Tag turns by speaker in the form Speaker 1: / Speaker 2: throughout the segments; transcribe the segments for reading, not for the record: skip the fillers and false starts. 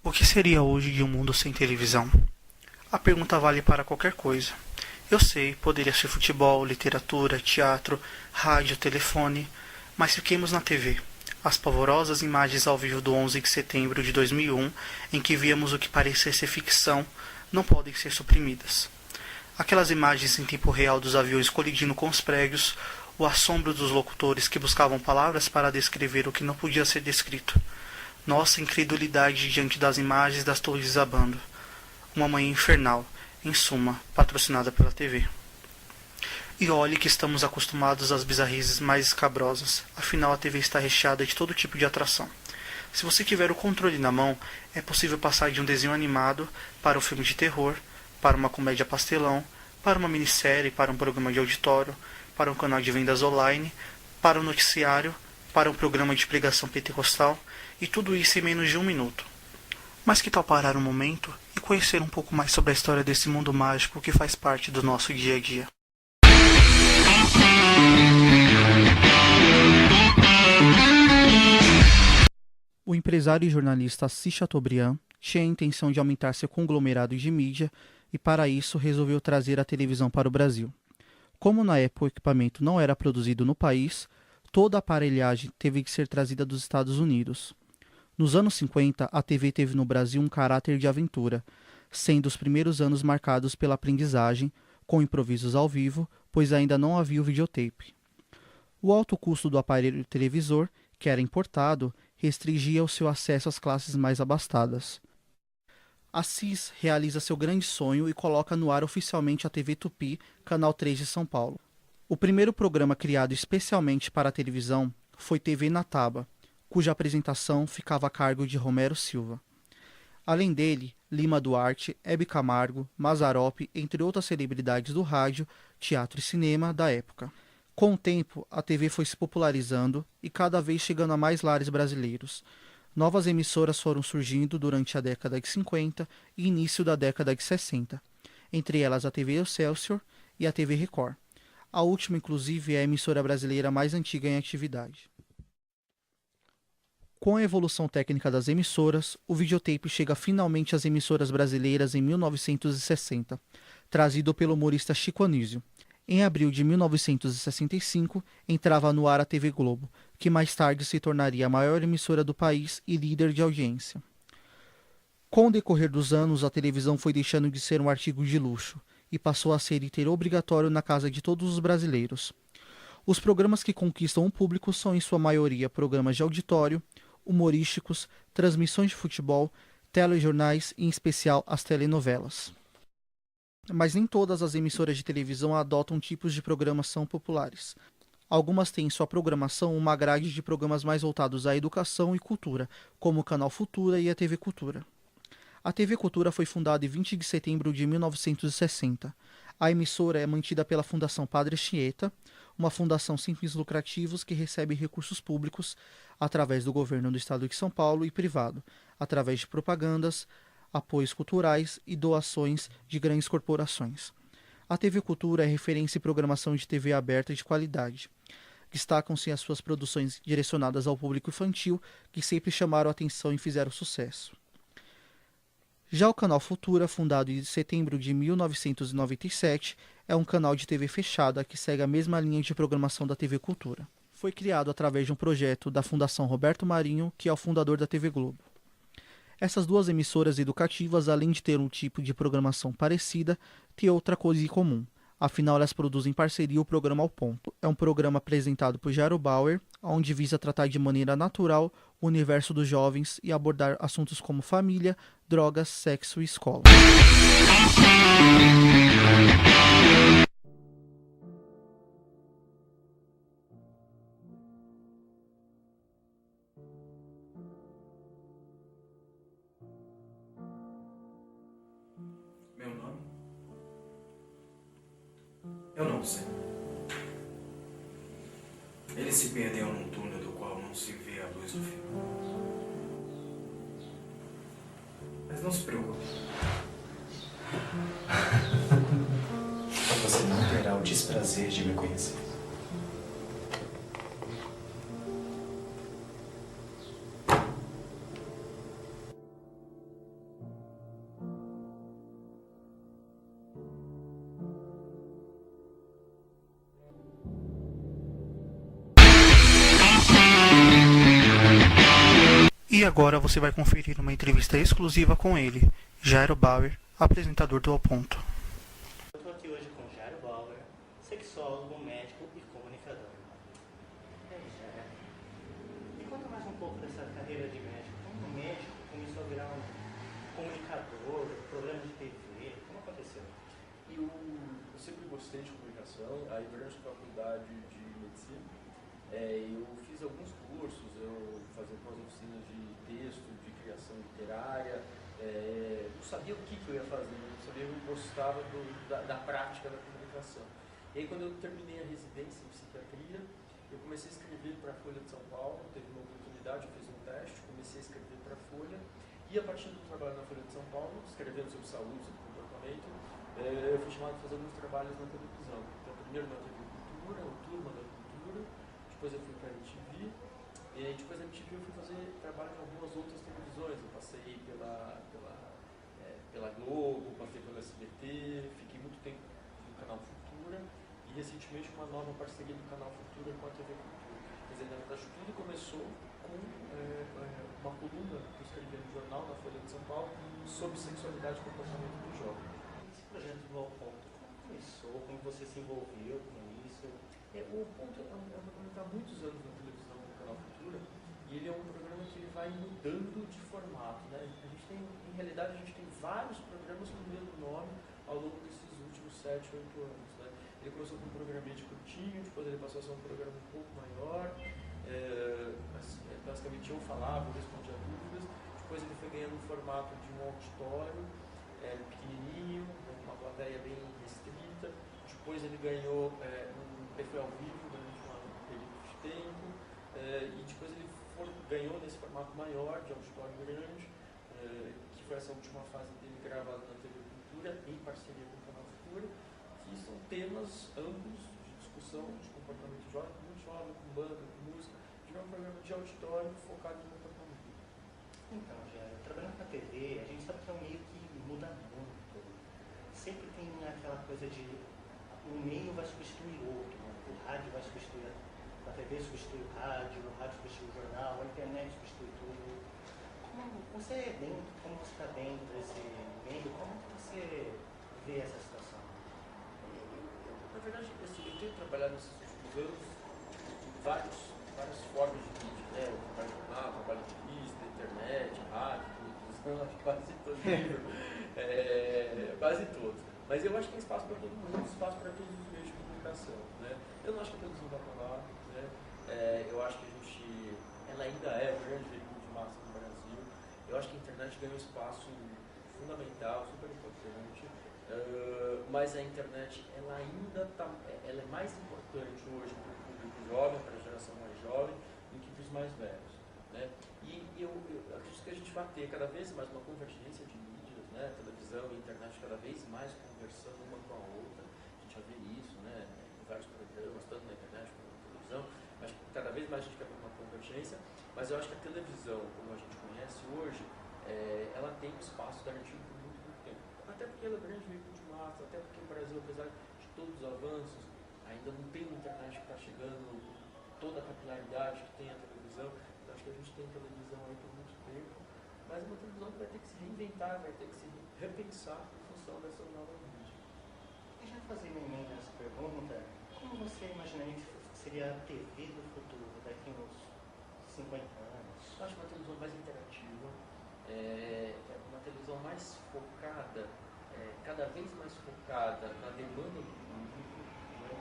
Speaker 1: O que seria hoje de um mundo sem televisão? A pergunta vale para qualquer coisa. Eu sei, poderia ser futebol, literatura, teatro, rádio, telefone, mas fiquemos na TV. As pavorosas imagens ao vivo do 11 de setembro de 2001, em que víamos o que parecia ser ficção, não podem ser suprimidas. Aquelas imagens em tempo real dos aviões colidindo com os prédios, o assombro dos locutores que buscavam palavras para descrever o que não podia ser descrito. Nossa incredulidade diante das imagens das torres desabando. Uma manhã infernal, em suma, patrocinada pela TV. E olhe que estamos acostumados às bizarrizes mais escabrosas, afinal a TV está recheada de todo tipo de atração. Se você tiver o controle na mão, é possível passar de um desenho animado para um filme de terror, para uma comédia pastelão, para uma minissérie, para um programa de auditório, para um canal de vendas online, para um noticiário, para um programa de pregação pentecostal, e tudo isso em menos de 1 minuto. Mas que tal parar um momento e conhecer um pouco mais sobre a história desse mundo mágico que faz parte do nosso dia a dia? O empresário e jornalista Assis Chateaubriand tinha a intenção de aumentar seu conglomerado de mídia e, para isso, resolveu trazer a televisão para o Brasil. Como na época o equipamento não era produzido no país, toda a aparelhagem teve que ser trazida dos Estados Unidos. Nos anos 50, a TV teve no Brasil um caráter de aventura, sendo os primeiros anos marcados pela aprendizagem, com improvisos ao vivo, pois ainda não havia o videotape. O alto custo do aparelho televisor, que era importado, restringia o seu acesso às classes mais abastadas. Assis realiza seu grande sonho e coloca no ar oficialmente a TV Tupi, Canal 3 de São Paulo. O primeiro programa criado especialmente para a televisão foi TV na Taba, cuja apresentação ficava a cargo de Romero Silva. Além dele, Lima Duarte, Hebe Camargo, Mazzaropi, entre outras celebridades do rádio, teatro e cinema da época. Com o tempo, a TV foi se popularizando e cada vez chegando a mais lares brasileiros. Novas emissoras foram surgindo durante a década de 50 e início da década de 60, entre elas a TV Excelsior e a TV Record. A última, inclusive, é a emissora brasileira mais antiga em atividade. Com a evolução técnica das emissoras, o videotape chega finalmente às emissoras brasileiras em 1960, trazido pelo humorista Chico Anísio. Em abril de 1965, entrava no ar a TV Globo, que mais tarde se tornaria a maior emissora do país e líder de audiência. Com o decorrer dos anos, a televisão foi deixando de ser um artigo de luxo e passou a ser item obrigatório na casa de todos os brasileiros. Os programas que conquistam o público são, em sua maioria, programas de auditório, humorísticos, transmissões de futebol, telejornais e, em especial, as telenovelas. Mas nem todas as emissoras de televisão adotam tipos de programação populares. Algumas têm em sua programação uma grade de programas mais voltados à educação e cultura, como o Canal Futura e a TV Cultura. A TV Cultura foi fundada em 20 de setembro de 1960. A emissora é mantida pela Fundação Padre Anchieta, uma fundação sem fins lucrativos que recebe recursos públicos através do governo do estado de São Paulo e privado, através de propagandas, apoios culturais e doações de grandes corporações. A TV Cultura é referência em programação de TV aberta de qualidade. Destacam-se as suas produções direcionadas ao público infantil, que sempre chamaram a atenção e fizeram sucesso. Já o Canal Futura, fundado em setembro de 1997, é um canal de TV fechada que segue a mesma linha de programação da TV Cultura. Foi criado através de um projeto da Fundação Roberto Marinho, que é o fundador da TV Globo. Essas duas emissoras educativas, além de ter um tipo de programação parecida, têm outra coisa em comum. Afinal, elas produzem em parceria o programa Ao Ponto. É um programa apresentado por Jairo Bauer, onde visa tratar de maneira natural o universo dos jovens e abordar assuntos como família, drogas, sexo e escola.
Speaker 2: Meu nome? Eu não sei. Ele se perdeu num túnel do qual não se vê a luz do fim. Mas não se preocupe. Você não terá o desprazer de me conhecer.
Speaker 1: E agora você vai conferir uma entrevista exclusiva com ele, Jairo Bauer, apresentador do Ao Ponto.
Speaker 3: Eu estou aqui hoje com Jairo Bauer, sexólogo, médico e comunicador. E aí, Jairo? Me conta mais um pouco dessa carreira de médico. Como médico começou a virar um comunicador, programa de TV, como aconteceu?
Speaker 4: Eu sempre gostei de comunicação, aí durante a faculdade de medicina, eu fiz alguns cursos, eu fazia algumas oficinas de texto, de criação literária, não sabia o que eu ia fazer, não sabia que eu gostava da prática da comunicação. E aí quando eu terminei a residência em psiquiatria, eu comecei a escrever para a Folha de São Paulo, teve uma oportunidade, eu fiz um teste, comecei a escrever para a Folha, e a partir do trabalho na Folha de São Paulo, escrevendo sobre saúde, sobre comportamento, eu fui chamado para fazer alguns trabalhos na televisão. Então, primeiro na TV Cultura, o Turma da Cultura, depois eu fui para a MTV, e aí depois da MTV eu fui fazer trabalho em algumas outras televisões. Eu passei pela Globo, passei pelo SBT, fiquei muito tempo no Canal Futura, e recentemente uma nova parceria do Canal Futura com a TV Cultura. Quer dizer, na verdade, tudo começou com uma coluna que eu escrevi no jornal, na Folha de São Paulo, sobre sexualidade e comportamento do jovem.
Speaker 3: Esse projeto do Ao Ponto, como começou? Como você se envolveu com isso?
Speaker 4: O Ponto é um programa que está há muitos anos na televisão, no Canal Futura, e ele é um programa que ele vai mudando de formato, né? Em realidade, a gente tem vários programas com o mesmo nome ao longo desses últimos 7, 8 anos, né? Ele começou com um programete curtinho, depois ele passou a ser um programa um pouco maior, basicamente eu falava, eu respondia dúvidas, depois ele foi ganhando um formato de um auditório pequenininho, uma plateia bem restrita, depois ele ganhou ele foi ao vivo durante um período de tempo, e depois ele ganhou nesse formato maior, de auditório grande, que foi essa última fase dele gravada na TV Cultura, em parceria com o Canal Futura, que são temas amplos de discussão de comportamento jovem, muito jovem, com banda, com música, de um programa de auditório focado em comportamento.
Speaker 3: Então, Jairo, trabalhando na TV, a gente sabe que é um meio que muda muito. Sempre tem aquela coisa de um meio vai substituir o outro, né? O rádio vai substituir a TV, substitui o rádio substitui o jornal, a internet substitui tudo. Como você está dentro desse meio, como que você vê essa situação?
Speaker 4: Na verdade, assim, eu tenho trabalhado nesses últimos anos em várias formas de mídia, né? Eu trabalho em jornal, trabalho em revista, internet, rádio, televisão, quase todo nível, quase todos. Mas eu acho que tem espaço para todo mundo, espaço para todos os meios de comunicação, né? Eu não acho que a televisão vai acabar, né? Eu acho que ela ainda é o grande veículo de massa no Brasil. Eu acho que a internet ganhou um espaço fundamental, super importante, mas a internet ela ainda ela é mais importante hoje para o público jovem, para a geração mais jovem, do que para os mais velhos, né? E eu acredito que a gente vai ter cada vez mais uma convergência de mídias, né? Televisão e internet cada vez mais conversando uma com a outra. A gente já vê isso, né? Em vários programas, tanto na internet como na televisão, mas cada vez mais a gente quer ver uma convergência. Mas eu acho que a televisão, como a gente conhece hoje, ela tem um espaço garantido por muito tempo. Até porque ela é grande veículo de massa, até porque o Brasil, apesar de todos os avanços, ainda não tem uma internet que está chegando toda a capilaridade que tem a televisão. Eu acho que a gente tem televisão aí por muito tempo, mas é uma televisão que vai ter que se reinventar, vai ter que se repensar em função dessas novas mídias.
Speaker 3: Deixa eu fazer uma emenda nessa pergunta. Como você imaginaria que seria a TV do futuro, daqui a uns 50 anos?
Speaker 4: Eu acho uma televisão mais interativa, uma televisão mais focada, cada vez mais focada na demanda do público, né?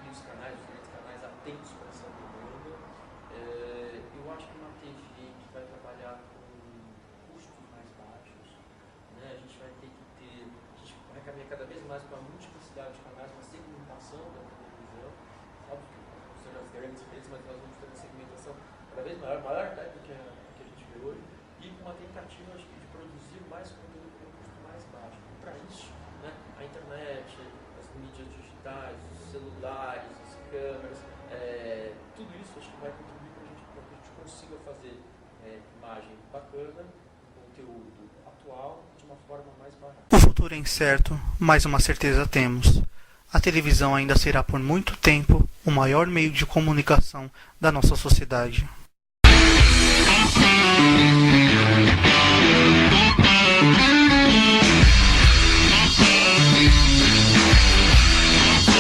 Speaker 4: E os grandes canais atentos para essa demanda. Eu acho que uma TV que vai trabalhar com custos mais baixos, né? A gente vai caminhar cada vez mais para a multiplicidade de canais, uma segmentação da televisão, óbvio que não sejam as grandes redes, mas nós vamos ter uma segmentação cada vez maior né, do que a gente vê hoje, e com uma tentativa, acho que, de produzir mais conteúdo com um custo mais baixo. E para isso, né, a internet, as mídias digitais, os celulares, as câmeras, tudo isso acho que vai contribuir para que a gente consiga fazer imagem bacana, conteúdo atual, de uma forma mais barata.
Speaker 1: O futuro é incerto, mas uma certeza temos. A televisão ainda será por muito tempo o maior meio de comunicação da nossa sociedade.